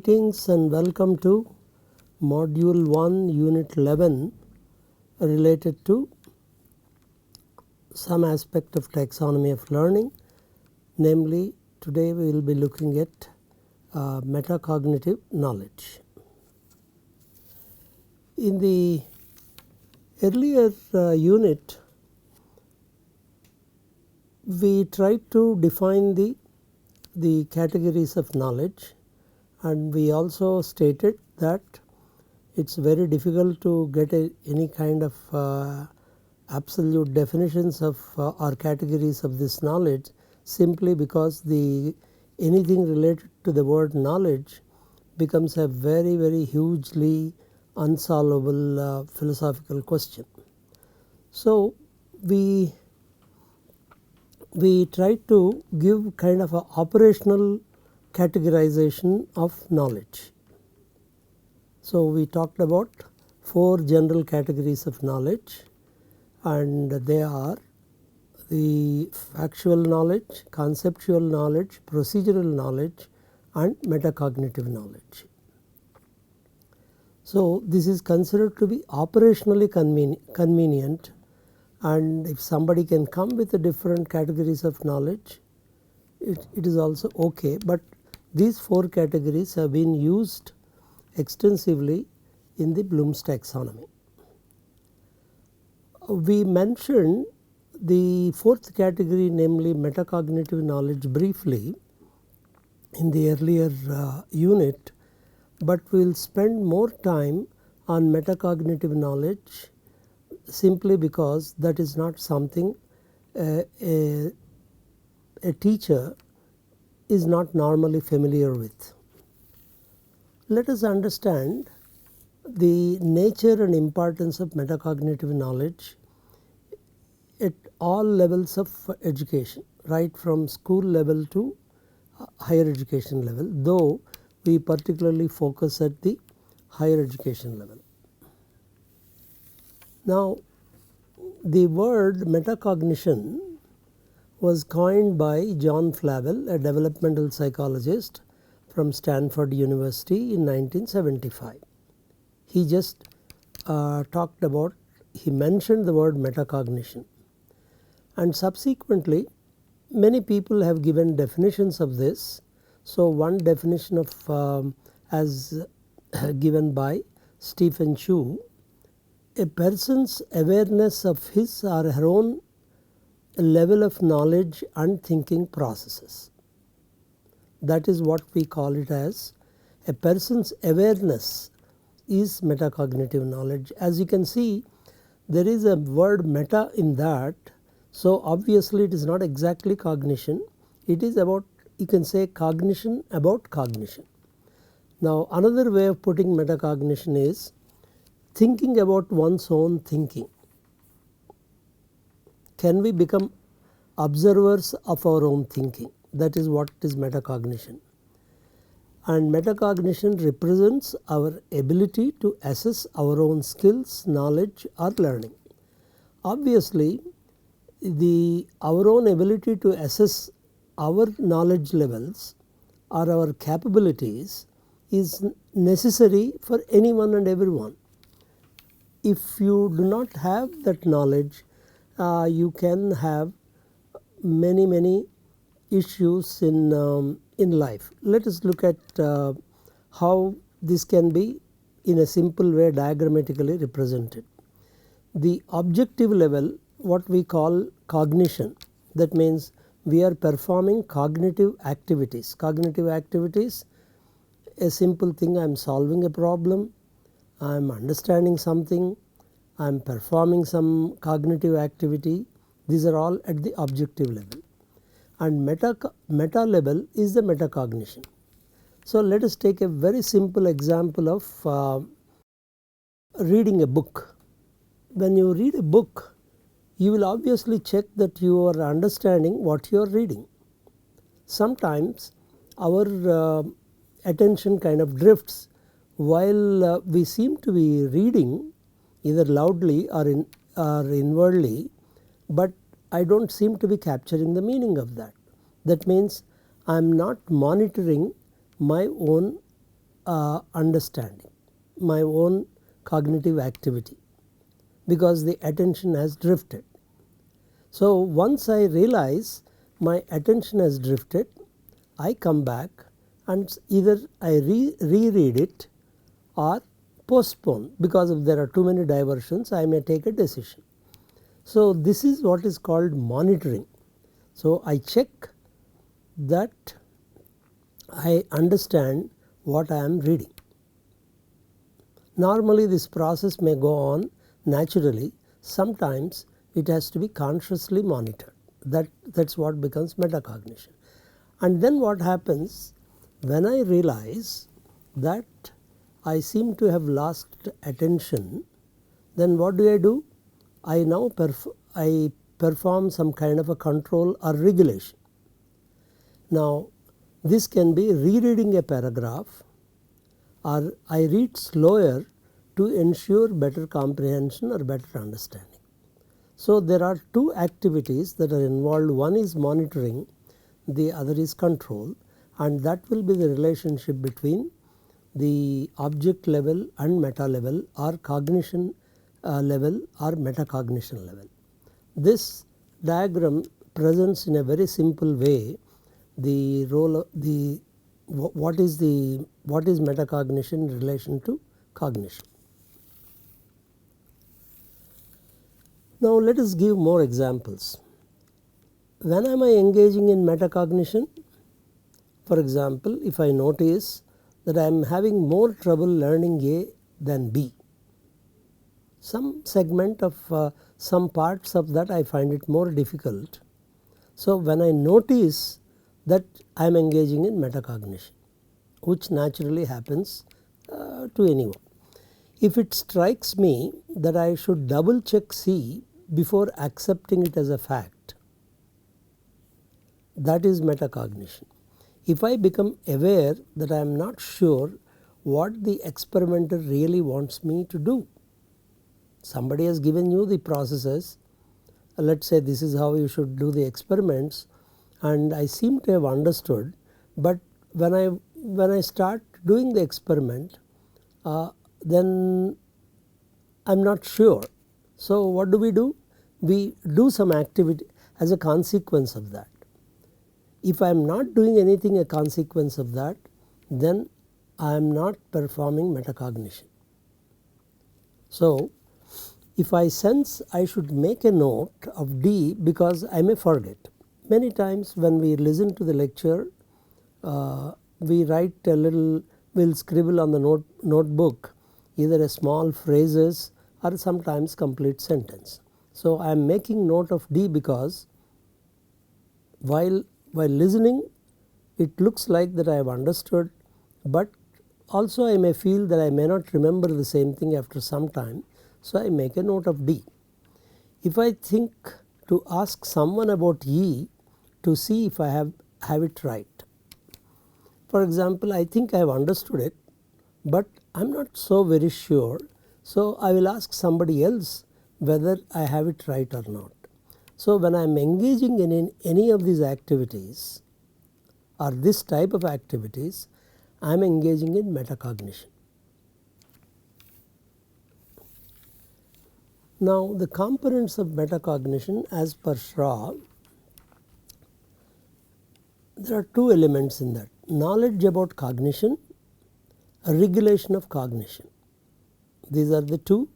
Greetings and welcome to Module 1 Unit 11 related to some aspect of taxonomy of learning. Namely, today we will be looking at metacognitive knowledge. In the earlier unit, we tried to define the categories of knowledge, and we also stated that it is very difficult to get any kind of absolute definitions of or categories of this knowledge, simply because anything related to the word knowledge becomes a very hugely unsolvable philosophical question. So we tried to give kind of a operational categorization of knowledge. So we talked about 4 general categories of knowledge, and they are the factual knowledge, conceptual knowledge, procedural knowledge and metacognitive knowledge. So this is considered to be operationally convenient, and if somebody can come with the different categories of knowledge, it is also okay. But these 4 categories have been used extensively in the Bloom's taxonomy. We mentioned the 4th category, namely metacognitive knowledge, briefly in the earlier unit, but we will spend more time on metacognitive knowledge simply because that is not something a teacher is not normally familiar with. Let us understand the nature and importance of metacognitive knowledge at all levels of education, right from school level to higher education level, though we particularly focus at the higher education level. Now, the word metacognition was coined by John Flavel, a developmental psychologist from Stanford University in 1975. He just he mentioned the word metacognition, and subsequently many people have given definitions of this. So one definition of as given by Stephen Chu: a person's awareness of his or her own level of knowledge and thinking processes. That is what we call it as. A person's awareness is metacognitive knowledge. As you can see, there is a word meta in that. So obviously it is not exactly cognition. It is about, you can say, cognition about cognition. Now another way of putting metacognition is thinking about one's own thinking. Can we become observers of our own thinking? That is what is metacognition. And metacognition represents our ability to assess our own skills, knowledge or learning. Obviously, our own ability to assess our knowledge levels or our capabilities is necessary for anyone and everyone. If you do not have that knowledge, you can have many issues in life. Let us look at how this can be in a simple way diagrammatically represented. The objective level, what we call cognition, that means we are performing cognitive activities. Cognitive activities, a simple thing: I am solving a problem, I am understanding something, I am performing some cognitive activity. These are all at the objective level, and meta level is the metacognition. So let us take a very simple example of reading a book. When you read a book, you will obviously check that you are understanding what you are reading. Sometimes our attention kind of drifts while we seem to be reading either loudly or inwardly, but I do not seem to be capturing the meaning of that. That means I am not monitoring my own understanding, my own cognitive activity, because the attention has drifted. So, once I realize my attention has drifted, I come back and either I reread it or postpone, because if there are too many diversions I may take a decision. So, this is what is called monitoring. So, I check that I understand what I am reading. Normally this process may go on naturally, sometimes it has to be consciously monitored. That's what becomes metacognition. And then what happens when I realize that I seem to have lost attention, then what do? I now perform some kind of a control or regulation. Now this can be rereading a paragraph, or I read slower to ensure better comprehension or better understanding. So there are two activities that are involved. One is monitoring, the other is control, and that will be the relationship between the object level and meta level, or cognition level or metacognition level. This diagram presents in a very simple way the role of what is metacognition in relation to cognition. Now let us give more examples. When am I engaging in metacognition? For example, if I notice that I am having more trouble learning A than B, some segment of some parts of that I find it more difficult. So when I notice that I am engaging in metacognition, which naturally happens to anyone. If it strikes me that I should double check C before accepting it as a fact, that is metacognition. If I become aware that I am not sure what the experimenter really wants me to do, somebody has given you the processes, let us say this is how you should do the experiments, and I seem to have understood, but when I start doing the experiment, then I am not sure. So what do? We do some activity as a consequence of that. If I am not doing anything a consequence of that, then I am not performing metacognition. So if I sense I should make a note of D because I may forget. Many times when we listen to the lecture, we write a little, we will scribble on the notebook either a small phrases or sometimes complete sentence. So I am making note of D because while listening it looks like that I have understood, but also I may feel that I may not remember the same thing after some time. So I make a note of D. If I think to ask someone about E to see if I have it right. For example, I think I have understood it, but I am not so very sure. So I will ask somebody else whether I have it right or not. So when I am engaging in any of these activities or this type of activities, I am engaging in metacognition. Now the components of metacognition as per Shaw, there are two elements in that: knowledge about cognition, regulation of cognition. These are the two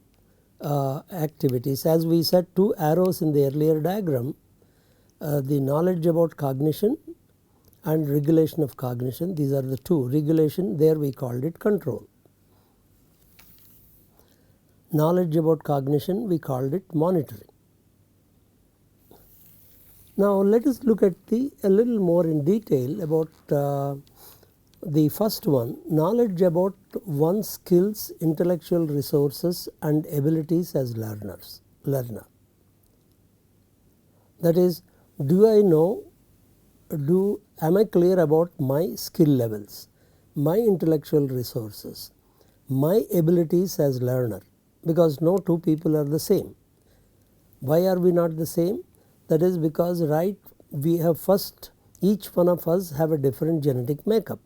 activities. As we said, two arrows in the earlier diagram, the knowledge about cognition and regulation of cognition, these are the two. Regulation, there we called it control. Knowledge about cognition, we called it monitoring. Now let us look at a little more in detail about the first one, knowledge about one's skills, intellectual resources and abilities as learner. That is, am I clear about my skill levels, my intellectual resources, my abilities as learner, because no two people are the same. Why are we not the same? That is because we have first, each one of us have a different genetic makeup.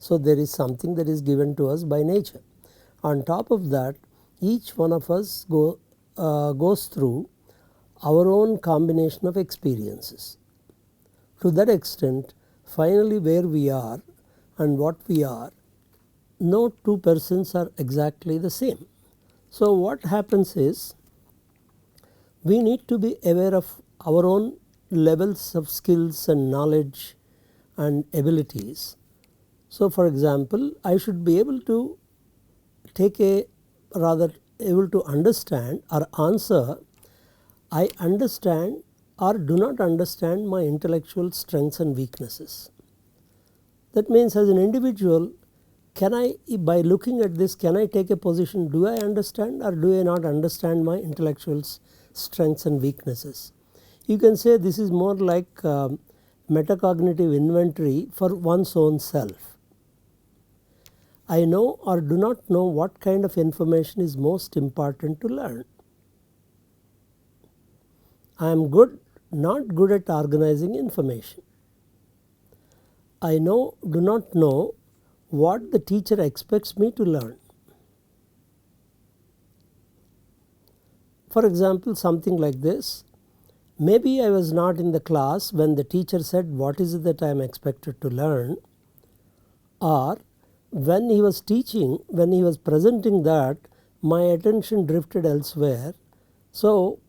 So there is something that is given to us by nature. On top of that, each one of us goes through our own combination of experiences. To that extent, finally where we are and what we are, no two persons are exactly the same. So what happens is, we need to be aware of our own levels of skills and knowledge and abilities. So for example, I should be able to able to understand or answer, I understand or do not understand my intellectual strengths and weaknesses. That means as an individual, can I, by looking at this, can I take a position, do I understand or do I not understand my intellectual strengths and weaknesses? You can say this is more like metacognitive inventory for one's own self. I know or do not know what kind of information is most important to learn. I am not good at organizing information. I do not know what the teacher expects me to learn. For example, something like this, maybe I was not in the class when the teacher said what is it that I am expected to learn, or when he was teaching, when he was presenting that, my attention drifted elsewhere. So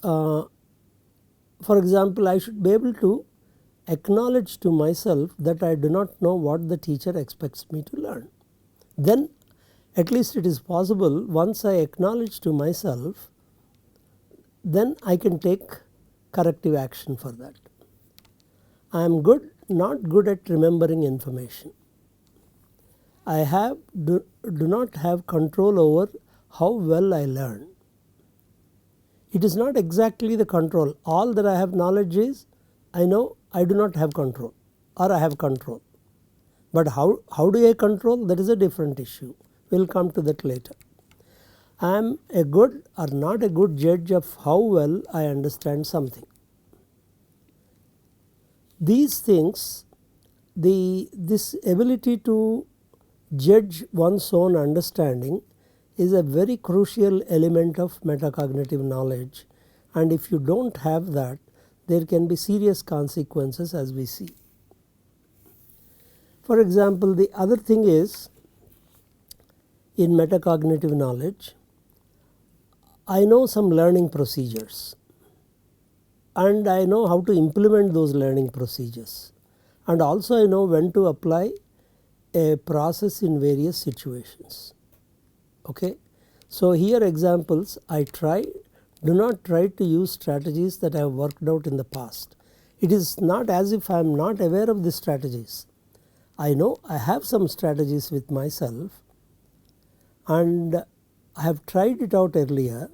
for example, I should be able to acknowledge to myself that I do not know what the teacher expects me to learn. Then at least it is possible, once I acknowledge to myself, then I can take corrective action for that. I am not good at remembering information. I do not have control over how well I learn. It is not exactly the control. All that I have knowledge is, I know I do not have control or I have control. But how do I control? That is a different issue. We will come to that later. I am a good or not a good judge of how well I understand something. These things, this ability to judge one's own understanding is a very crucial element of metacognitive knowledge, and if you do not have that, there can be serious consequences, as we see. For example, the other thing is, in metacognitive knowledge, I know some learning procedures and I know how to implement those learning procedures, and also I know when to apply a process in various situations. Okay. So here examples, do not try to use strategies that I have worked out in the past. It is not as if I am not aware of the strategies. I know I have some strategies with myself and I have tried it out earlier.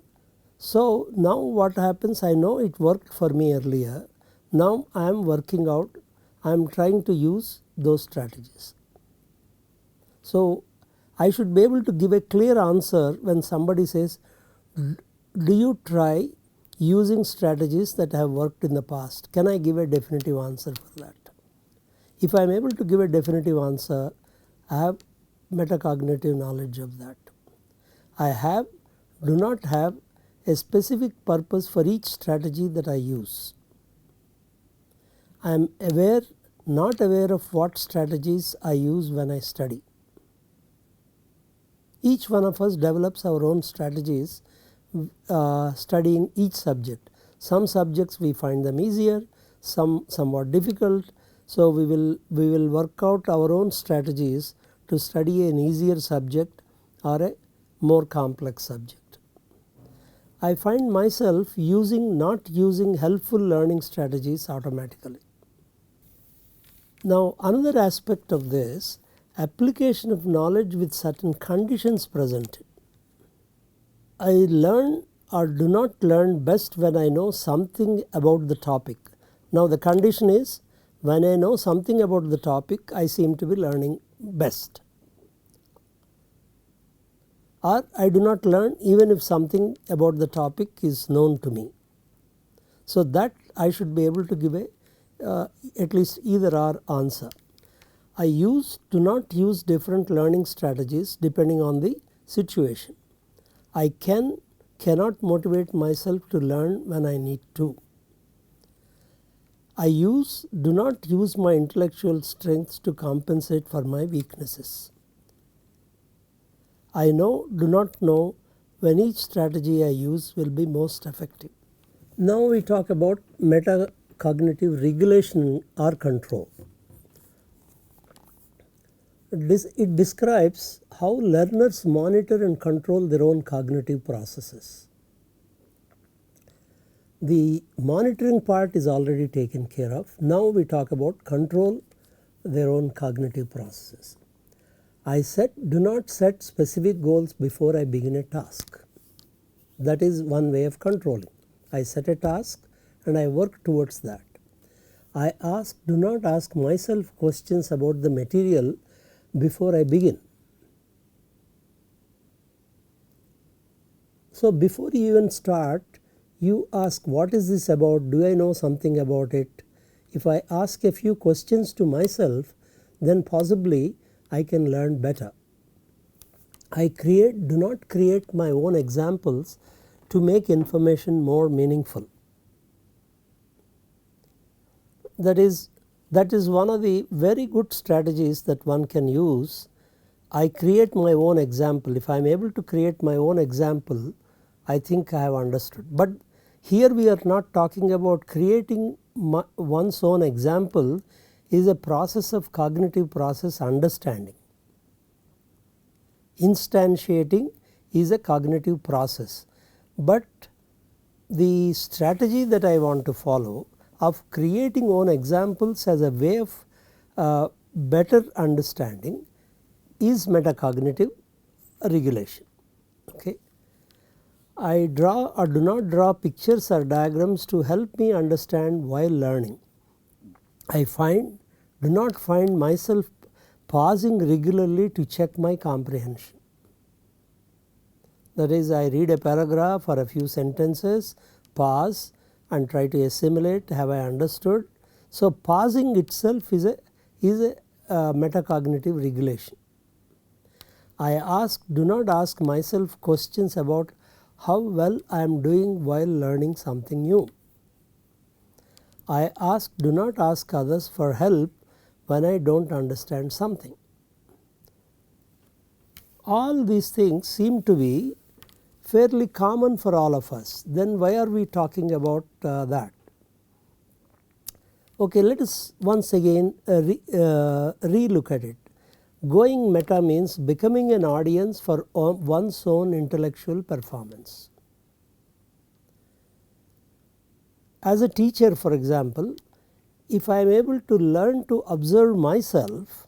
So now what happens, I know it worked for me earlier. Now I am working out, I am trying to use those strategies. So I should be able to give a clear answer when somebody says, do you try using strategies that have worked in the past? Can I give a definitive answer for that? If I am able to give a definitive answer, I have metacognitive knowledge of that. I do not have a specific purpose for each strategy that I use. I am not aware of what strategies I use when I study. Each one of us develops our own strategies studying each subject. Some subjects we find them easier, some somewhat difficult. So we will work out our own strategies to study an easier subject or a more complex subject. I find myself not using helpful learning strategies automatically. Now another aspect of this, application of knowledge with certain conditions presented. I learn or do not learn best when I know something about the topic. Now the condition is, when I know something about the topic, I seem to be learning best. Or I do not learn even if something about the topic is known to me. So that I should be able to give a at least either or answer. I do not use different learning strategies depending on the situation. I cannot motivate myself to learn when I need to. I do not use my intellectual strengths to compensate for my weaknesses. I do not know when each strategy I use will be most effective. Now we talk about metacognitive regulation or control. It describes how learners monitor and control their own cognitive processes. The monitoring part is already taken care of. Now we talk about control their own cognitive processes. Do not set specific goals before I begin a task. That is one way of controlling. I set a task and I work towards that. Do not ask myself questions about the material before I begin. So before you even start, you ask, what is this about? Do I know something about it? If I ask a few questions to myself, then possibly I can learn better. Do not create my own examples to make information more meaningful. That is one of the very good strategies that one can use. I create my own example. If I am able to create my own example, I think I have understood. But here we are not talking about creating one's own example. Is a process of cognitive process understanding. Instantiating is a cognitive process, but the strategy that I want to follow of creating own examples as a way of better understanding is metacognitive regulation. Okay. I draw or do not draw pictures or diagrams to help me understand while learning. Do not find myself pausing regularly to check my comprehension. That is, I read a paragraph or a few sentences, pause and try to assimilate, have I understood. So pausing itself is a metacognitive regulation. Do not ask myself questions about how well I am doing while learning something new. Do not ask others for help when I do not understand something. All these things seem to be fairly common for all of us. Then why are we talking about that? Okay, let us once again re-look at it. Going meta means becoming an audience for one's own intellectual performance. As a teacher, for example, if I am able to learn to observe myself,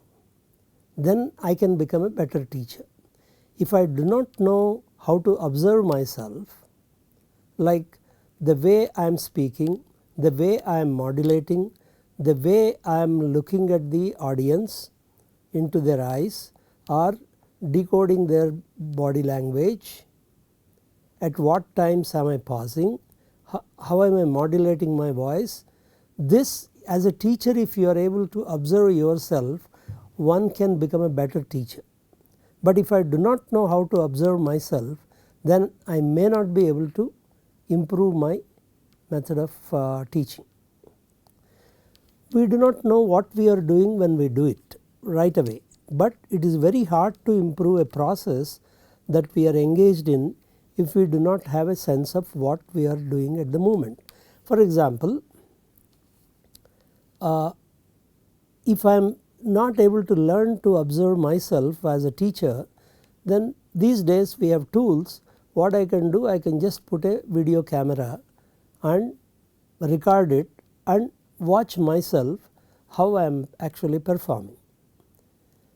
then I can become a better teacher. If I do not know how to observe myself, like the way I am speaking, the way I am modulating, the way I am looking at the audience into their eyes or decoding their body language, at what times am I pausing, how am I modulating my voice. This, as a teacher, if you are able to observe yourself, one can become a better teacher. But if I do not know how to observe myself, then I may not be able to improve my method of teaching. We do not know what we are doing when we do it right away, but it is very hard to improve a process that we are engaged in if we do not have a sense of what we are doing at the moment. For example, if I am not able to learn to observe myself as a teacher, then these days we have tools. What I can do, I can just put a video camera and record it and watch myself how I am actually performing.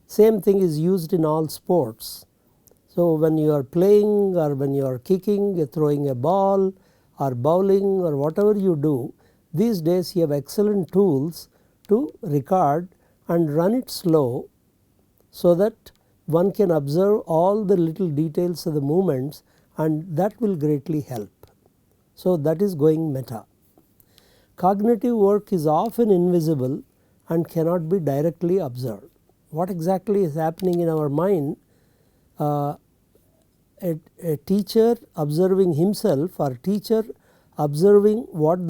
Same thing is used in all sports. So when you are playing or when you are kicking, throwing a ball or bowling or whatever you do, these days you have excellent tools to record and run it slow, so that one can observe all the little details of the movements, and that will greatly help. So that is going meta. Cognitive work is often invisible and cannot be directly observed. What exactly is happening in our mind? A teacher observing himself, or teacher observing what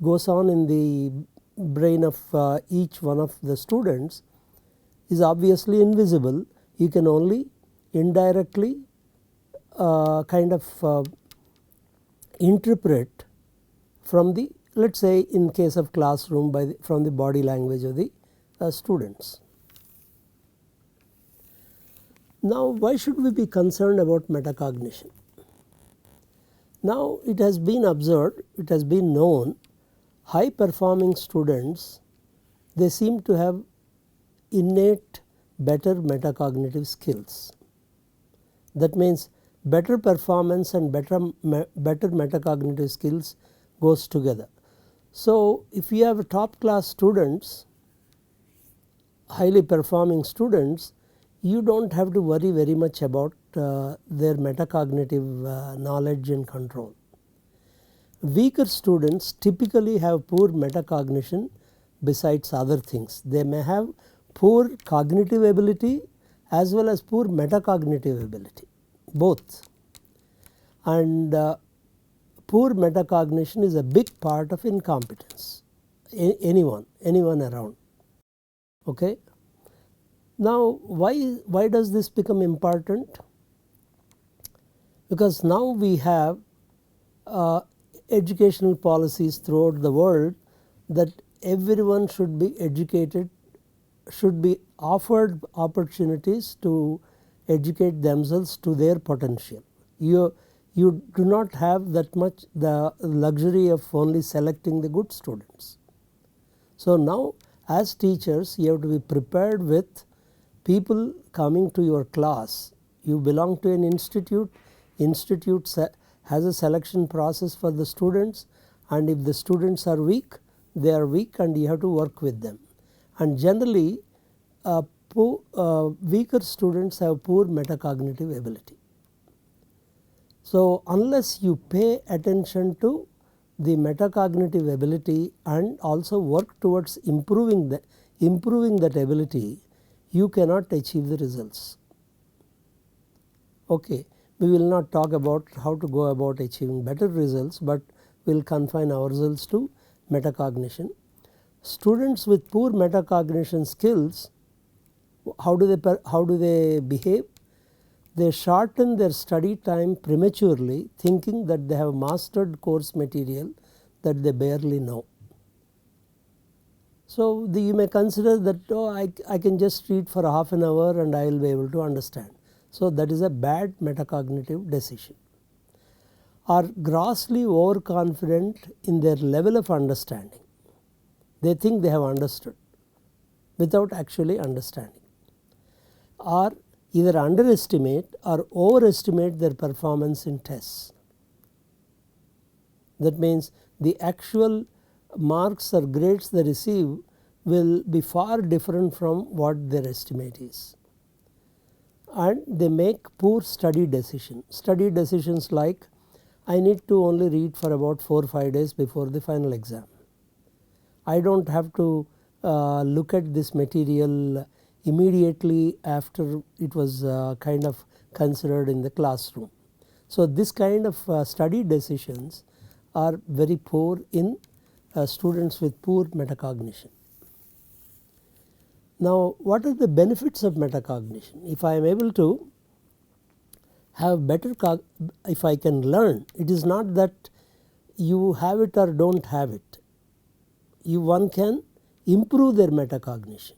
goes on in the brain of each one of the students is obviously invisible. You can only indirectly kind of interpret from the, let us say in case of classroom, from the body language of the students. Now, why should we be concerned about metacognition? Now, it has been observed, it has been known, high performing students, they seem to have innate better metacognitive skills. That means better performance and better metacognitive skills goes together. So, if you have top class students, highly performing students, you do not have to worry very much about their metacognitive knowledge and control. Weaker students typically have poor metacognition besides other things. They may have poor cognitive ability as well as poor metacognitive ability, both. And poor metacognition is a big part of incompetence, anyone around. Okay. Now, why does this become important? Because now we have educational policies throughout the world that everyone should be educated, should be offered opportunities to educate themselves to their potential. You do not have that much the luxury of only selecting the good students. So, now as teachers you have to be prepared with people coming to your class. You belong to an institute has a selection process for the students, and if the students are weak, they are weak and you have to work with them. And generally weaker students have poor metacognitive ability. So, unless you pay attention to the metacognitive ability and also work towards improving that ability, you cannot achieve the results. Okay. We will not talk about how to go about achieving better results, but we will confine ourselves to metacognition. Students with poor metacognition skills, how do they behave? They shorten their study time prematurely, thinking that they have mastered course material that they barely know. So, you may consider that, oh, I can just read for half an hour and I will be able to understand. So, that is a bad metacognitive decision. Are grossly overconfident in their level of understanding. They think they have understood without actually understanding. Or either underestimate or overestimate their performance in tests. That means the actual marks or grades they receive will be far different from what their estimate is. And they make poor study decisions like, I need to only read for about 4 or 5 days before the final exam. I do not have to look at this material immediately after it was kind of considered in the classroom. So, this kind of study decisions are very poor in students with poor metacognition. Now, what are the benefits of metacognition? If I am able to have better, if I can learn, it is not that you have it or do not have it. One can improve their metacognition.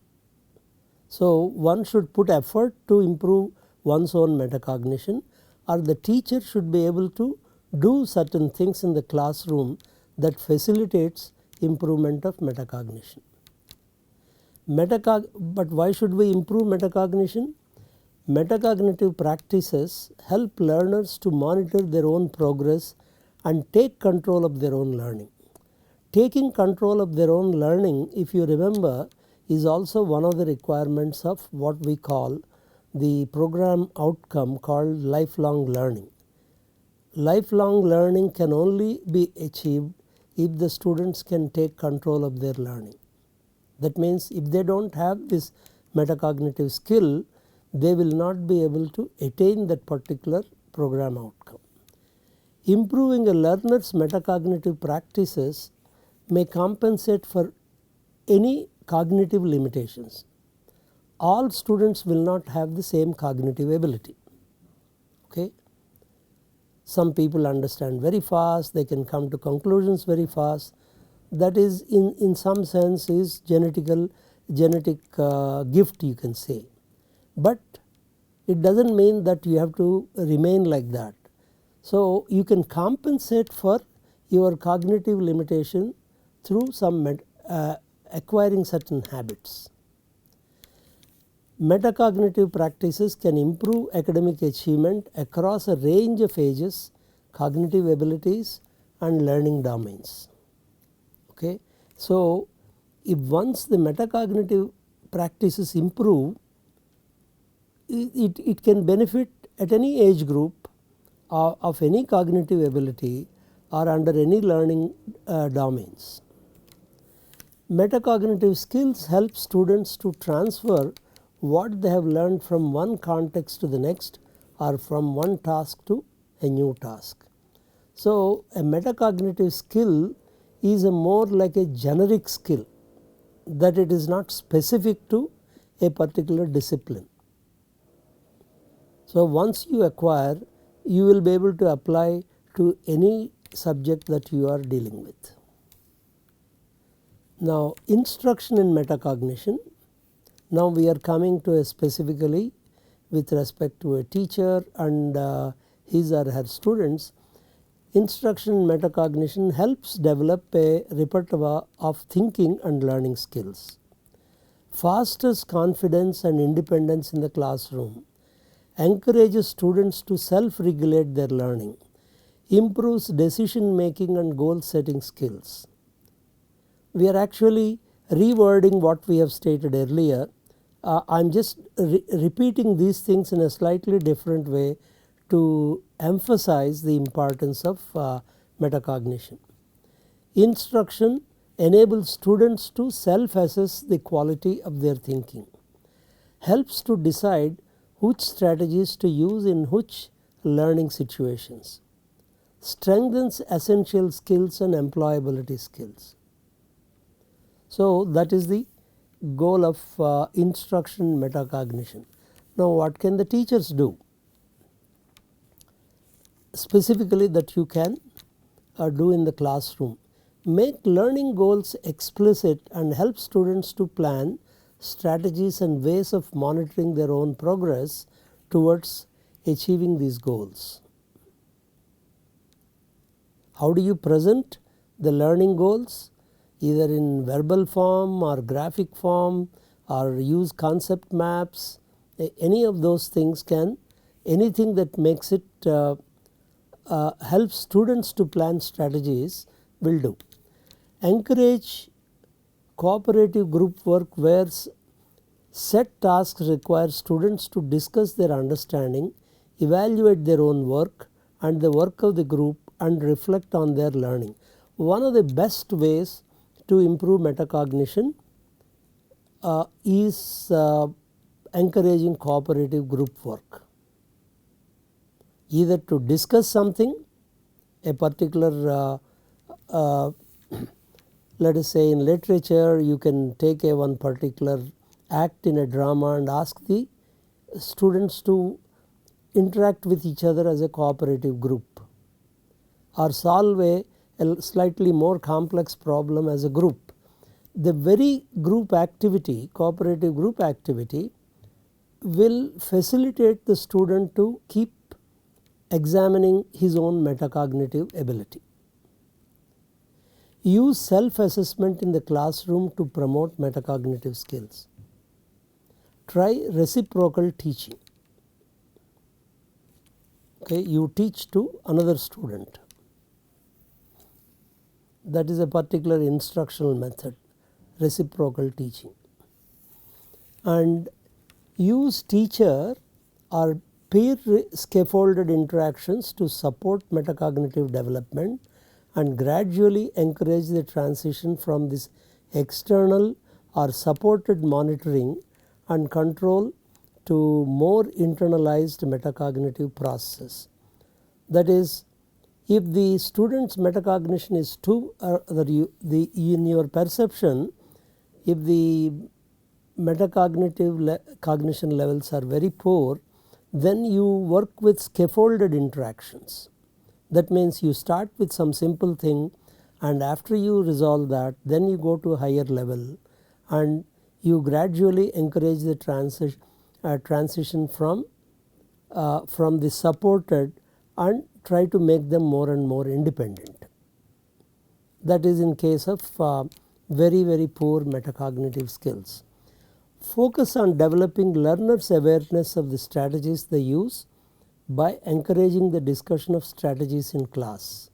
So, one should put effort to improve one's own metacognition, or the teacher should be able to do certain things in the classroom that facilitates improvement of metacognition. But why should we improve metacognition? Metacognitive practices help learners to monitor their own progress and take control of their own learning. Taking control of their own learning, if you remember, is also one of the requirements of what we call the program outcome called lifelong learning. Lifelong learning can only be achieved if the students can take control of their learning. That means if they do not have this metacognitive skill, they will not be able to attain that particular program outcome. Improving a learner's metacognitive practices may compensate for any cognitive limitations. All students will not have the same cognitive ability. Okay. Some people understand very fast, they can come to conclusions very fast. That is in some sense is genetic gift, you can say. But it does not mean that you have to remain like that. So you can compensate for your cognitive limitation through some acquiring certain habits. Metacognitive practices can improve academic achievement across a range of ages, cognitive abilities and learning domains. Okay. So, if once the metacognitive practices improve, it can benefit at any age group of any cognitive ability or under any learning domains. Metacognitive skills help students to transfer what they have learned from one context to the next or from one task to a new task. So, a metacognitive skill is a more like a generic skill, that it is not specific to a particular discipline. So, once you acquire, you will be able to apply to any subject that you are dealing with. Now, instruction in metacognition. Now, we are coming to a specifically with respect to a teacher and his or her students. Instruction in metacognition helps develop a repertoire of thinking and learning skills, fosters confidence and independence in the classroom, encourages students to self-regulate their learning, improves decision making and goal setting skills. We are actually rewording what we have stated earlier. I am just repeating these things in a slightly different way to emphasize the importance of metacognition. Instruction enables students to self-assess the quality of their thinking, helps to decide which strategies to use in which learning situations, strengthens essential skills and employability skills. So, that is the goal of instruction metacognition. Now, what can the teachers do? Specifically that you can do in the classroom. Make learning goals explicit and help students to plan strategies and ways of monitoring their own progress towards achieving these goals. How do you present the learning goals? Either in verbal form or graphic form or use concept maps, any of those things can, anything that makes it helps students to plan strategies will do. Encourage cooperative group work where set tasks require students to discuss their understanding, evaluate their own work and the work of the group and reflect on their learning. One of the best ways to improve metacognition is encouraging cooperative group work, either to discuss something, a particular let us say in literature you can take a one particular act in a drama and ask the students to interact with each other as a cooperative group, or solve a slightly more complex problem as a group. The very group activity, cooperative group activity, will facilitate the student to keep examining his own metacognitive ability. Use self-assessment in the classroom to promote metacognitive skills. Try reciprocal teaching. Okay, you teach to another student. That is a particular instructional method, reciprocal teaching. And use teacher or peer scaffolded interactions to support metacognitive development and gradually encourage the transition from this external or supported monitoring and control to more internalized metacognitive processes. That is, if the student's metacognition is too in your perception, if the cognition levels are very poor, then you work with scaffolded interactions. That means you start with some simple thing, and after you resolve that, then you go to a higher level and you gradually encourage the transition from the supported and try to make them more and more independent. That is in case of very poor metacognitive skills. Focus on developing learners' awareness of the strategies they use by encouraging the discussion of strategies in class.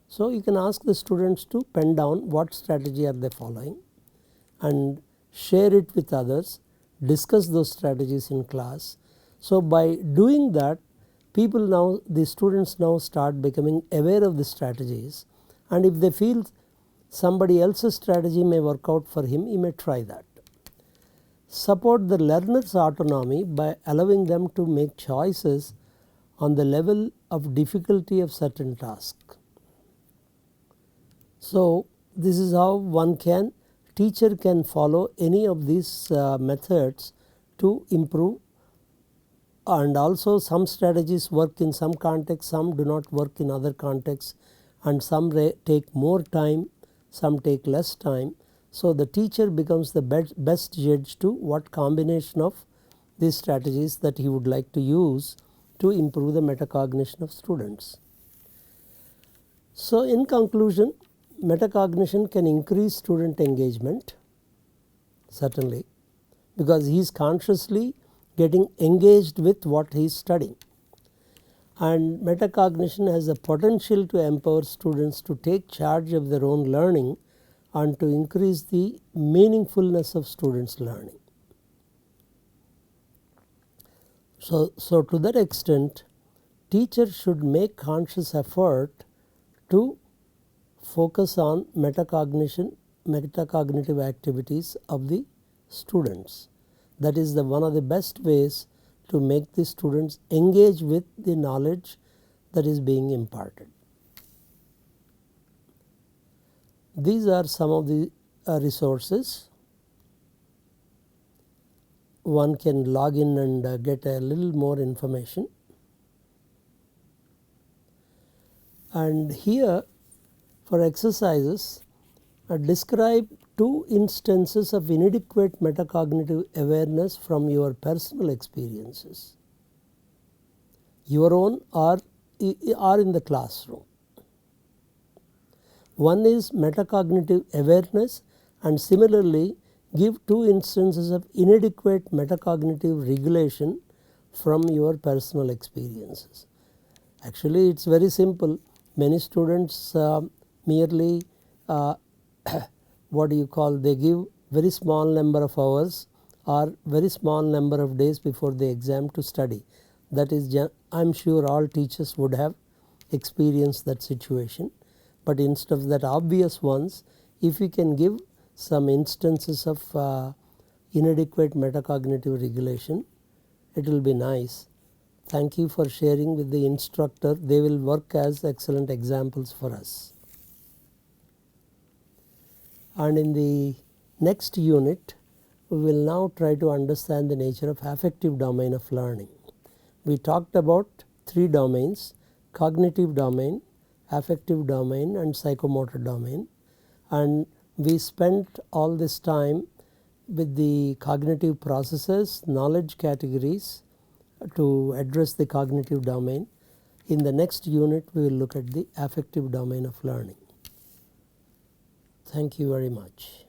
So you can ask the students to pen down what strategy are they following and share it with others, discuss those strategies in class. So by doing that, the students now start becoming aware of the strategies, and if they feel somebody else's strategy may work out for him, he may try that. Support the learner's autonomy by allowing them to make choices on the level of difficulty of certain tasks. So this is how teacher can follow any of these methods to improve, and also some strategies work in some contexts, some do not work in other contexts, and some take more time, some take less time. So the teacher becomes the best judge to what combination of these strategies that he would like to use to improve the metacognition of students. So in conclusion, metacognition can increase student engagement, certainly, because he is consciously getting engaged with what he is studying, and metacognition has the potential to empower students to take charge of their own learning and to increase the meaningfulness of students' learning. So to that extent, teachers should make conscious effort to focus on metacognitive activities of the students. That is one of the best ways to make the students engage with the knowledge that is being imparted. These are some of the resources. One can log in and get a little more information. And here for exercises, describe 2 instances of inadequate metacognitive awareness from your personal experiences, your own or in the classroom. One is metacognitive awareness, and similarly give 2 instances of inadequate metacognitive regulation from your personal experiences. Actually it is very simple. Many students merely they give very small number of hours or very small number of days before the exam to study. That is, I am sure all teachers would have experienced that situation. But instead of that obvious ones, if you can give some instances of inadequate metacognitive regulation, it will be nice. Thank you for sharing with the instructor. They will work as excellent examples for us. And in the next unit, we will now try to understand the nature of affective domain of learning. We talked about 3 domains: cognitive domain, affective domain and psychomotor domain, and we spent all this time with the cognitive processes, knowledge categories to address the cognitive domain. In the next unit we will look at the affective domain of learning. Thank you very much.